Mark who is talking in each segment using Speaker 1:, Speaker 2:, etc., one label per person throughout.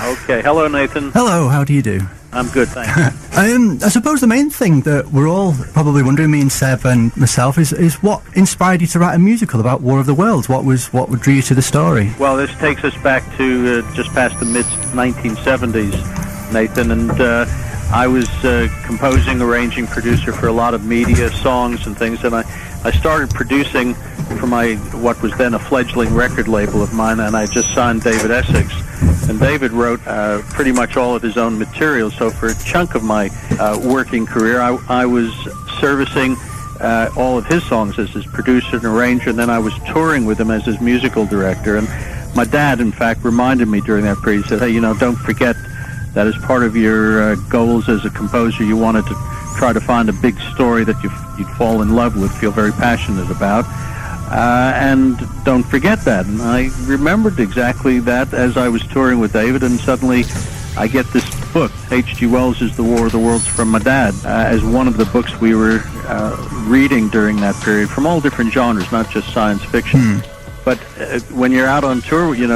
Speaker 1: Okay. Hello, Nathan.
Speaker 2: Hello, how do you do?
Speaker 1: I'm good, thanks.
Speaker 2: I suppose the main thing that we're all probably wondering, me and Seb and myself, is what inspired you to write a musical about War of the Worlds? What drew you to the story?
Speaker 1: Well, this takes us back to just past the mid-1970s, Nathan, and I was composing, arranging, producer for a lot of media, songs and things, and I started producing for what was then a fledgling record label of mine, and I just signed David Essex. And David wrote pretty much all of his own material, so for a chunk of my working career, I was servicing all of his songs as his producer and arranger, and then I was touring with him as his musical director. And my dad, in fact, reminded me during that period, he said, hey, don't forget that as part of your goals as a composer, you wanted to try to find a big story that you'd fall in love with, feel very passionate about. And don't forget that. And I remembered exactly that as I was touring with David, and suddenly I get this book, H.G. Wells' The War of the Worlds, from my dad, as one of the books we were reading during that period, from all different genres, not just science fiction. But when you're out on tour, you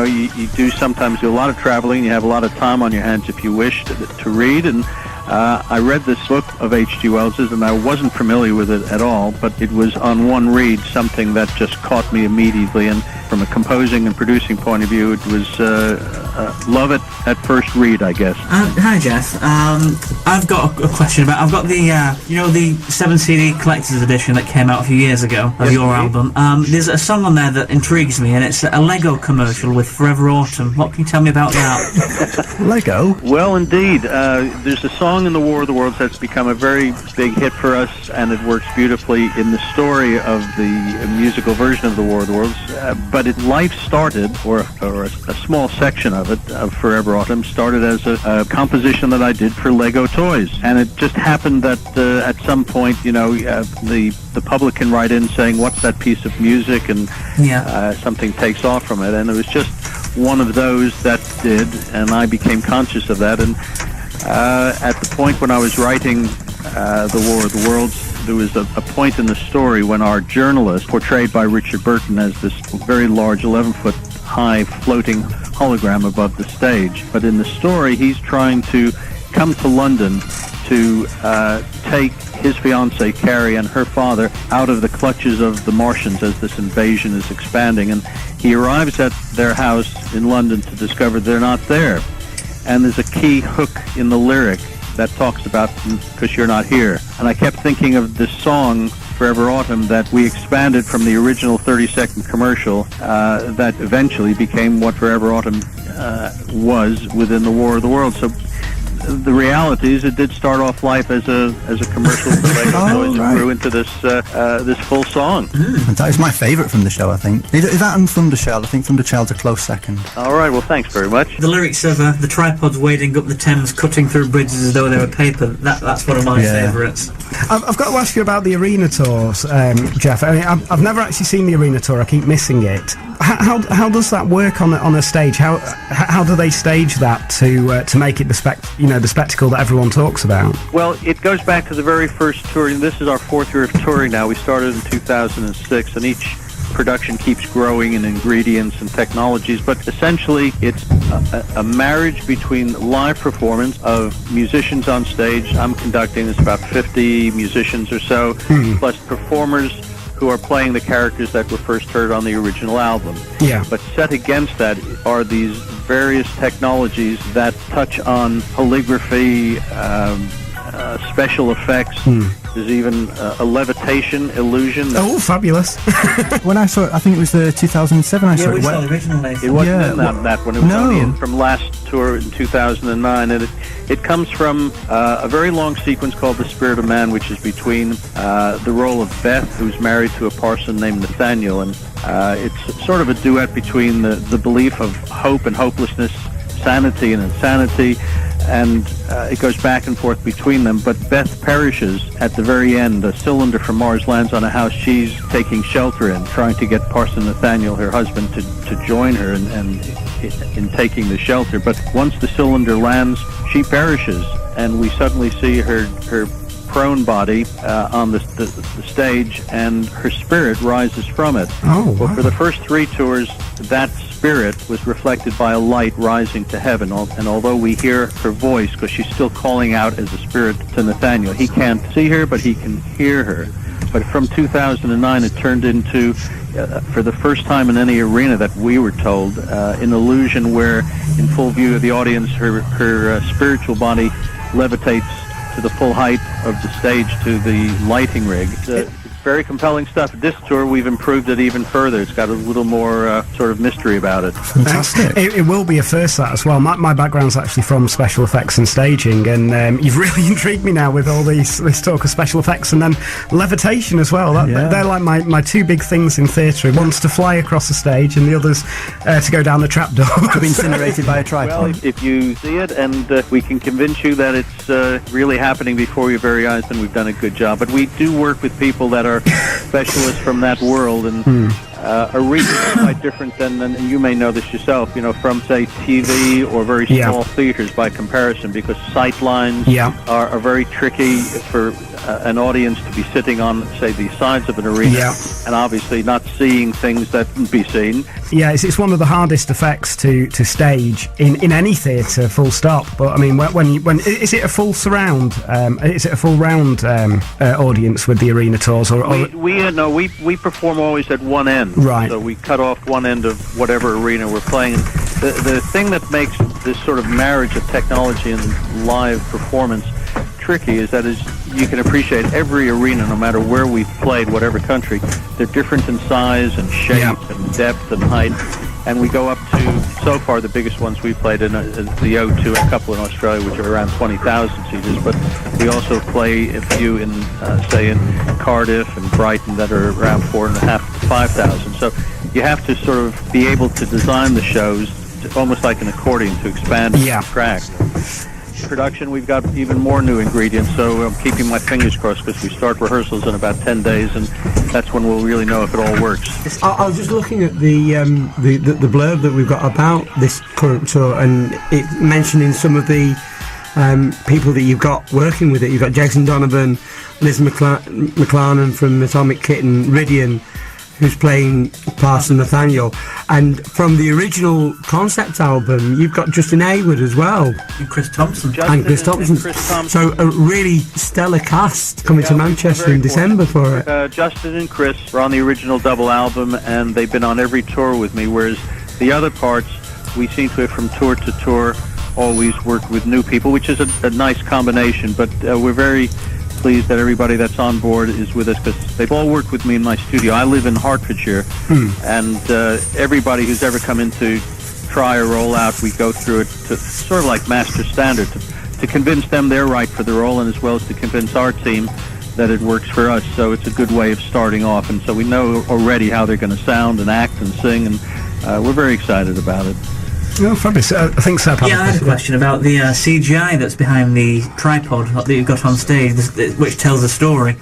Speaker 1: do sometimes do a lot of traveling, you have a lot of time on your hands if you wish to read, and I read this book of H.G. Wells's, and I wasn't familiar with it at all, but it was on one read something that just caught me immediately, and from a composing and producing point of view, it was love it at first read, I guess.
Speaker 3: Hi, Jeff. I've got a question about. I've got the the 7 CD collector's edition that came out a few years ago of your album. There's a song on there that intrigues me, and it's a Lego commercial with Forever Autumn. What can you tell me about that?
Speaker 2: Lego?
Speaker 1: Well, indeed. There's a song in The War of the Worlds that's become a very big hit for us, and it works beautifully in the story of the musical version of The War of the Worlds. But life started, or a small section of it, of Forever Autumn, started as a composition that I did for Lego toys. And it just happened that at some point, the public can write in saying, what's that piece of music? And something takes off from it. And it was just one of those that did, and I became conscious of that. And at the point when I was writing The War of the Worlds, there was a point in the story when our journalist, portrayed by Richard Burton as this very large 11-foot high floating hologram above the stage. But in the story, he's trying to come to London to take his fiancée, Carrie, and her father out of the clutches of the Martians as this invasion is expanding. And he arrives at their house in London to discover they're not there. And there's a key hook in the lyric that talks about "'Cause You're Not Here." And I kept thinking of this song, Forever Autumn, that we expanded from the original 30-second commercial that eventually became what Forever Autumn was within The War of the Worlds. So the reality is it did start off life as a commercial for Lego toys and grew into this full song.
Speaker 2: That is my favourite from the show, I think. Is that and Thunderchild? I think Thunderchild's a close second.
Speaker 1: All right, well, thanks very much.
Speaker 3: The lyrics of the tripods wading up the Thames, cutting through bridges as though they were paper, that's one of my favourites.
Speaker 4: I've got to ask you about the arena tours, Jeff. I mean, I've never actually seen the arena tour. I keep missing it. How does that work on a stage? How do they stage that to make it the spectacle that everyone talks about?
Speaker 1: Well, it goes back to the very first tour. This is our 4th year of touring now. We started in 2006, and each production keeps growing in ingredients and technologies, but essentially it's a marriage between live performance of musicians on stage. I'm conducting, it's about 50 musicians or so, plus performers who are playing the characters that were first heard on the original album.
Speaker 4: Yeah.
Speaker 1: But set against that are these various technologies that touch on calligraphy, special effects. There's even a levitation illusion.
Speaker 4: Oh, fabulous.
Speaker 2: When I saw it, I think it was the 2007 I saw it.
Speaker 3: We saw the original.
Speaker 1: It wasn't in that one. It was only in from last tour in 2009. And it comes from a very long sequence called The Spirit of Man, which is between the role of Beth, who's married to a parson named Nathaniel. And it's sort of a duet between the belief of hope and hopelessness, sanity and insanity, and it goes back and forth between them. But Beth perishes at the very end. A cylinder from Mars lands on a house she's taking shelter in, trying to get Parson Nathaniel, her husband, to join her in taking the shelter. But once the cylinder lands, she perishes, and we suddenly see her prone body on the stage, and her spirit rises from it.
Speaker 4: Oh, wow.
Speaker 1: Well, for the first 3 tours, that spirit was reflected by a light rising to heaven, and although we hear her voice, because she's still calling out as a spirit to Nathaniel, he can't see her, but he can hear her. But from 2009, it turned into, for the first time in any arena that we were told, an illusion where, in full view of the audience, her spiritual body levitates to the full height of the stage to the lighting rig. It's very compelling stuff. This tour, we've improved it even further. It's got a little more sort of mystery about it.
Speaker 4: Fantastic. It will be a first, that as well. My background's actually from special effects and staging, and you've really intrigued me now with all this talk of special effects, and then levitation as well. They're like my 2 big things in theatre. One's to fly across the stage, and the other's to go down the trapdoor.
Speaker 2: To be incinerated by a tripod.
Speaker 1: Well, if you see it and we can convince you that it's really happening before your very eyes, then we've done a good job. But we do work with people that are specialists from that world, and arenas are quite different than, and you may know this yourself, from, say, TV or very small theaters by comparison, because sight lines are very tricky for an audience to be sitting on, say, the sides of an arena, and obviously not seeing things that can be seen.
Speaker 4: Yeah, it's one of the hardest effects to stage in any theatre, full stop. But I mean, when is it a full surround? Is it a full round audience with the arena tours, or
Speaker 1: we perform always at one end,
Speaker 4: right?
Speaker 1: So we cut off one end of whatever arena we're playing. The thing that makes this sort of marriage of technology and live performance tricky is that, as you can appreciate, every arena, no matter where we've played, whatever country, they're different in size and shape and depth and height. And we go up to, so far, the biggest ones we played in the O2, a couple in Australia, which are around 20,000 seaters. But we also play a few in, say, in Cardiff and Brighton that are around 4,500 to 5,000. So you have to sort of be able to design the shows almost like an accordion to expand and contract. Production, we've got even more new ingredients, so I'm keeping my fingers crossed, because we start rehearsals in about 10 days, and that's when we'll really know if it all works.
Speaker 5: I was just looking at the blurb that we've got about this current tour, and it mentioning some of the people that you've got working with it. You've got Jason Donovan, Liz McLaren from Atomic Kitten, Ridian, who's playing Parson Nathaniel, and from the original concept album you've got Justin Hayward as well,
Speaker 3: and Chris Thompson.
Speaker 5: So a really stellar cast coming to Manchester in December for it.
Speaker 1: Justin and Chris were on the original double album, and they've been on every tour with me, whereas the other parts, we seem to have, from tour to tour, always worked with new people, which is a nice combination. But we're very pleased that everybody that's on board is with us, because they've all worked with me in my studio. I live in Hertfordshire, and everybody who's ever come in to try or roll out, we go through it to sort of like master standard, to convince them they're right for the role, and as well as to convince our team that it works for us. So it's a good way of starting off, and so we know already how they're going to sound and act and sing, and we're very excited about it.
Speaker 4: Oh, fabulous. I think so.
Speaker 3: I had a question about the CGI that's behind the tripod that you've got on stage, which tells a story.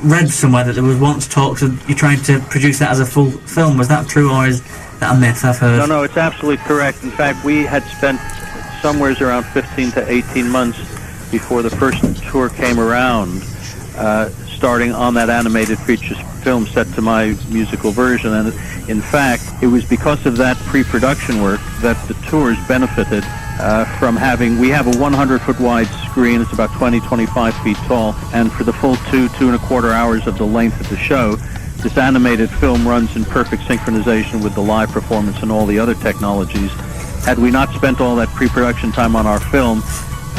Speaker 3: Read somewhere that there was once talks of you trying to produce that as a full film. Was that true, or is that a myth I've heard?
Speaker 1: No, it's absolutely correct. In fact, we had spent somewhere around 15 to 18 months before the first tour came around, starting on that animated feature film set to my musical version. And in fact, it was because of that pre-production work that the tours benefited from having, we have a 100-foot wide screen. It's about 25 feet tall, and for the full 2.25 hours of the length of the show, this animated film runs in perfect synchronization with the live performance and all the other technologies. Had we not spent all that pre-production time on our film,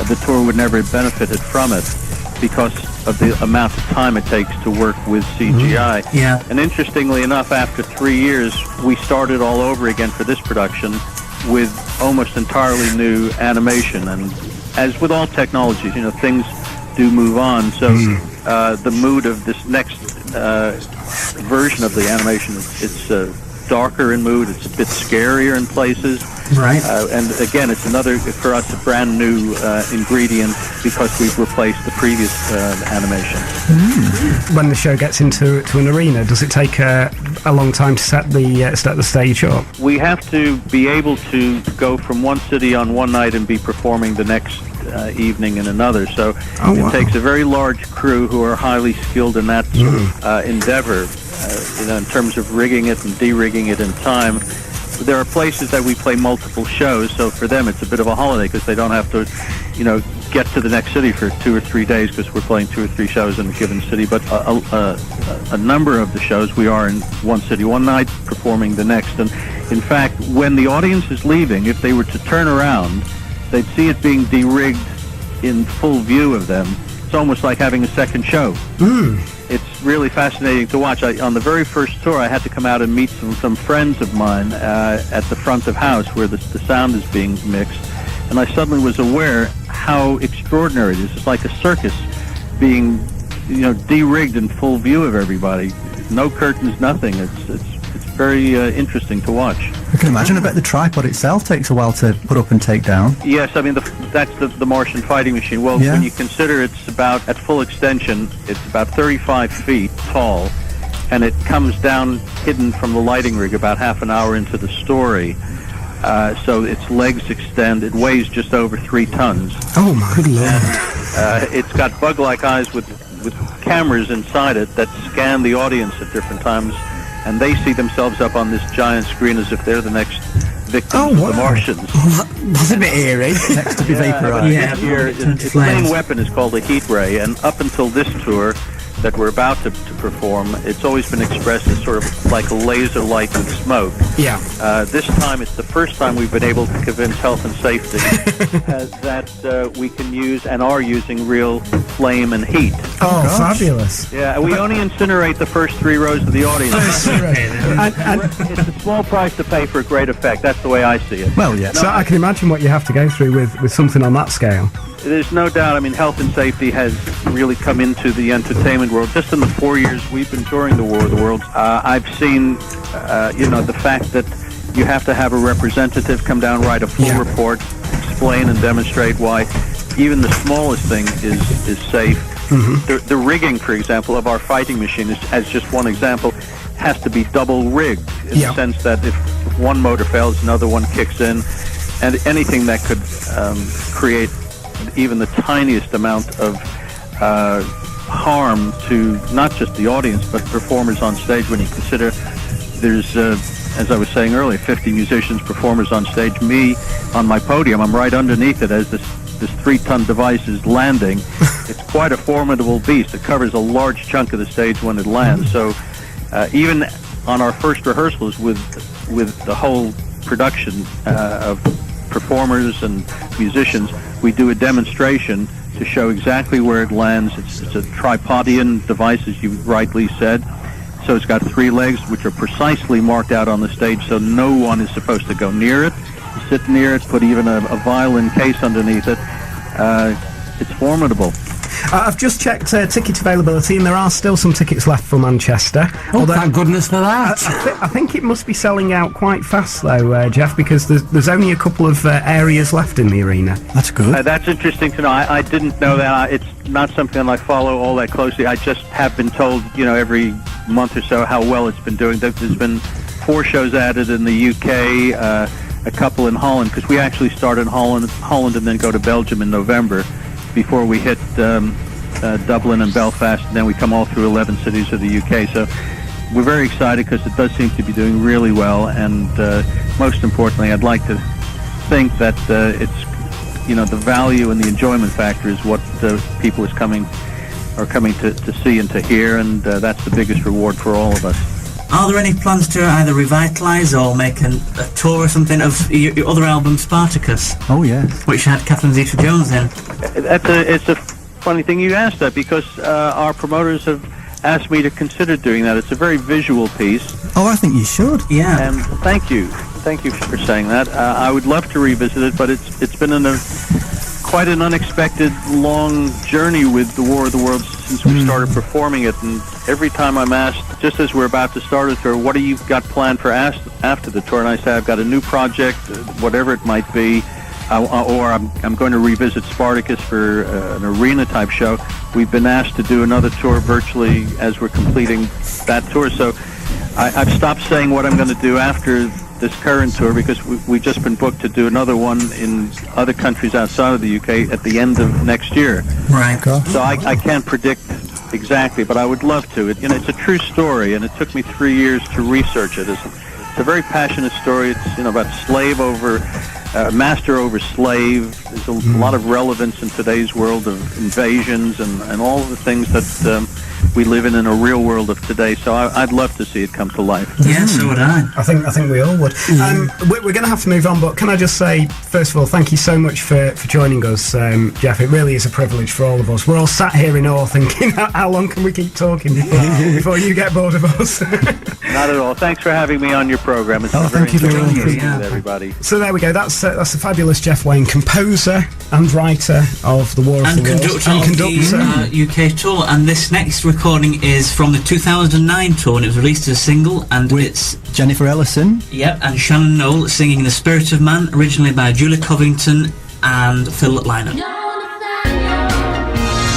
Speaker 1: the tour would never have benefited from it, because of the amount of time it takes to work with CGI.
Speaker 3: Yeah.
Speaker 1: And interestingly enough, after 3 years, we started all over again for this production with almost entirely new animation. And as with all technologies, things do move on. So the mood of this next version of the animation, it's darker in mood, it's a bit scarier in places.
Speaker 3: Right.
Speaker 1: And again, it's another, for us, a brand new ingredient, because we've replaced the previous animation.
Speaker 4: When the show gets into an arena, does it take a long time to set the stage up?
Speaker 1: We have to be able to go from one city on one night and be performing the next evening in another. So
Speaker 4: wow.
Speaker 1: it takes a very large crew who are highly skilled in that sort of endeavor, in terms of rigging it and de-rigging it in time. There are places that we play multiple shows, so for them it's a bit of a holiday because they don't have to, get to the next city for 2 or 3 days because we're playing 2 or 3 shows in a given city. But a number of the shows we are in one city one night, performing the next. And in fact, when the audience is leaving, if they were to turn around, they'd see it being de-rigged in full view of them. It's almost like having a second show. It's really fascinating to watch. On the very first tour, I had to come out and meet some friends of mine at the front of house where the sound is being mixed. And I suddenly was aware how extraordinary it is. It's like a circus being, de-rigged in full view of everybody. No curtains, nothing. It's very interesting to watch.
Speaker 2: I can imagine. I bet the tripod itself takes a while to put up and take down.
Speaker 1: Yes, I mean, that's the Martian fighting machine. Well,
Speaker 2: Yeah.
Speaker 1: when you consider it's about, at full extension, it's about 35 feet tall, and it comes down hidden from the lighting rig about half an hour into the story. So its legs extend. It weighs just over 3 tons.
Speaker 4: Oh my good Lord!
Speaker 1: It's got bug-like eyes with cameras inside it that scan the audience at different times, and they see themselves up on this giant screen as if they're the next victims of the Martians.
Speaker 5: That's a bit eerie.
Speaker 2: Next to be vaporized.
Speaker 3: Yeah,
Speaker 1: Its main weapon is called a heat ray, and up until this tour that we're about to perform, it's always been expressed as sort of like a laser light with smoke.
Speaker 4: Yeah.
Speaker 1: This time, it's the first time we've been able to convince health and safety that we can use and are using real flame and heat.
Speaker 4: Oh, fabulous!
Speaker 1: Yeah, we only incinerate the first 3 rows of the audience. It's a small price to pay for a great effect. That's the way I see it.
Speaker 2: Well, yeah.
Speaker 4: So I can imagine what you have to go through with something on that scale.
Speaker 1: There's no doubt. I mean, health and safety has really come into the entertainment world. Just in the 4 years we've been touring the War of the Worlds, I've seen, the fact that you have to have a representative come down, write a full report, explain and demonstrate why even the smallest thing is safe. Mm-hmm. The rigging, for example, of our fighting machine, as just one example, has to be double rigged in the sense that if one motor fails, another one kicks in, and anything that could create even the tiniest amount of harm to not just the audience but performers on stage. When you consider there's, as I was saying earlier, 50 musicians, performers on stage, me on my podium, I'm right underneath it as this 3-ton device is landing. It's quite a formidable beast. It covers a large chunk of the stage when it lands. So even on our first rehearsals with the whole production of performers and musicians, we do a demonstration to show exactly where it lands. It's a tripodian device, as you rightly said. So it's got 3 legs, which are precisely marked out on the stage, so no one is supposed to go near it, sit near it, put even a violin case underneath it. It's formidable.
Speaker 4: I've just checked ticket availability, and there are still some tickets left for Manchester.
Speaker 5: Oh, thank goodness for that.
Speaker 4: I think it must be selling out quite fast, though, Jeff, because there's only a couple of areas left in the arena.
Speaker 2: That's good.
Speaker 1: That's interesting to know. I didn't know that. It's not something I follow all that closely. I just have been told, every month or so how well it's been doing. There's been 4 shows added in the UK, a couple in Holland, because we actually start in Holland and then go to Belgium in November before we hit Dublin and Belfast, and then we come all through 11 cities of the UK. So we're very excited because it does seem to be doing really well, and most importantly, I'd like to think that it's, the value and the enjoyment factor is what people are coming to see and to hear, and that's the biggest reward for all of us.
Speaker 3: Are there any plans to either revitalise or make a tour or something of your other album, Spartacus?
Speaker 2: Oh, yeah.
Speaker 3: Which had Catherine Zeta-Jones in.
Speaker 1: It's a funny thing you asked that, because our promoters have asked me to consider doing that. It's a very visual piece.
Speaker 2: Oh, I think you should.
Speaker 3: Yeah.
Speaker 1: And thank you for saying that. I would love to revisit it, but it's been quite an unexpected long journey with the War of the Worlds since we started performing it, and every time I'm asked, just as we're about to start a tour, what do you got planned for after the tour? And I say, I've got a new project, whatever it might be, or I'm going to revisit Spartacus for an arena-type show. We've been asked to do another tour virtually as we're completing that tour, so I've stopped saying what I'm going to do after this current tour because we've just been booked to do another one in other countries outside of the UK at the end of next year.
Speaker 3: Right.
Speaker 1: So I can't predict exactly, but I would love to. It's a true story, and it took me 3 years to research it. It's a very passionate story. It's about master over slave. There's a lot of relevance in today's world of invasions and all of the things that we live in a real world of today. So I'd love to see it come to life.
Speaker 3: Yeah, so would I.
Speaker 4: I think we all would. We're going to have to move on, but can I just say, first of all, thank you so much for joining us, Jeff. It really is a privilege for all of us. We're all sat here in awe thinking, how long can we keep talking before you get bored of us?
Speaker 1: Not at all. Thanks for having me on your program. It's
Speaker 2: thank you for
Speaker 1: enjoyable
Speaker 2: joining us.
Speaker 1: speaking with everybody.
Speaker 4: So there we go. That's the fabulous Jeff Wayne, composer and writer of The War of the Worlds.
Speaker 3: And conductor of the UK tour. And this next recording is from the 2009 tour, and it was released as a single, and it's
Speaker 2: Jennifer Ellison.
Speaker 3: Yep, and Shannon Knoll singing The Spirit of Man, originally by Julia Covington and Phil Lynott.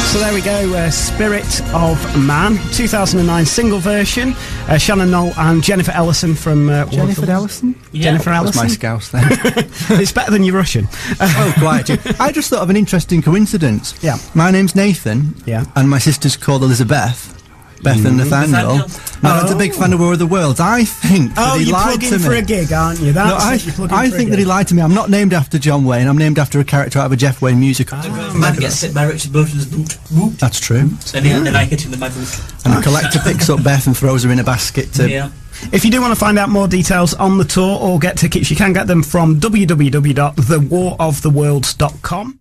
Speaker 4: So there we go, Spirit of Man, 2009 single version. Shannon Knoll and Jennifer Ellison from...
Speaker 2: Jennifer Ellison?
Speaker 3: Yeah.
Speaker 4: Jennifer
Speaker 2: That's
Speaker 4: Ellison?
Speaker 2: my Scouse then.
Speaker 4: It's better than your Russian.
Speaker 2: Oh, quite. I just thought of an interesting coincidence.
Speaker 4: Yeah.
Speaker 2: My name's Nathan.
Speaker 4: Yeah.
Speaker 2: And my sister's called Elizabeth. Beth and Nathaniel. Nathan's a big fan of War of the Worlds. I think that he
Speaker 4: you're
Speaker 2: lied
Speaker 4: plugging
Speaker 2: to me.
Speaker 4: for a gig, aren't you?
Speaker 2: I think that he lied to me. I'm not named after John Wayne. I'm named after a character out of a Jeff Wayne musical.
Speaker 3: Man gets hit by Richard Burton's boot.
Speaker 2: That's true.
Speaker 3: Then I hit him with my boot.
Speaker 2: And a collector picks up Beth and throws her in a basket to...
Speaker 3: Yeah.
Speaker 4: If you do want to find out more details on the tour or get tickets, you can get them from www.thewaroftheworlds.com.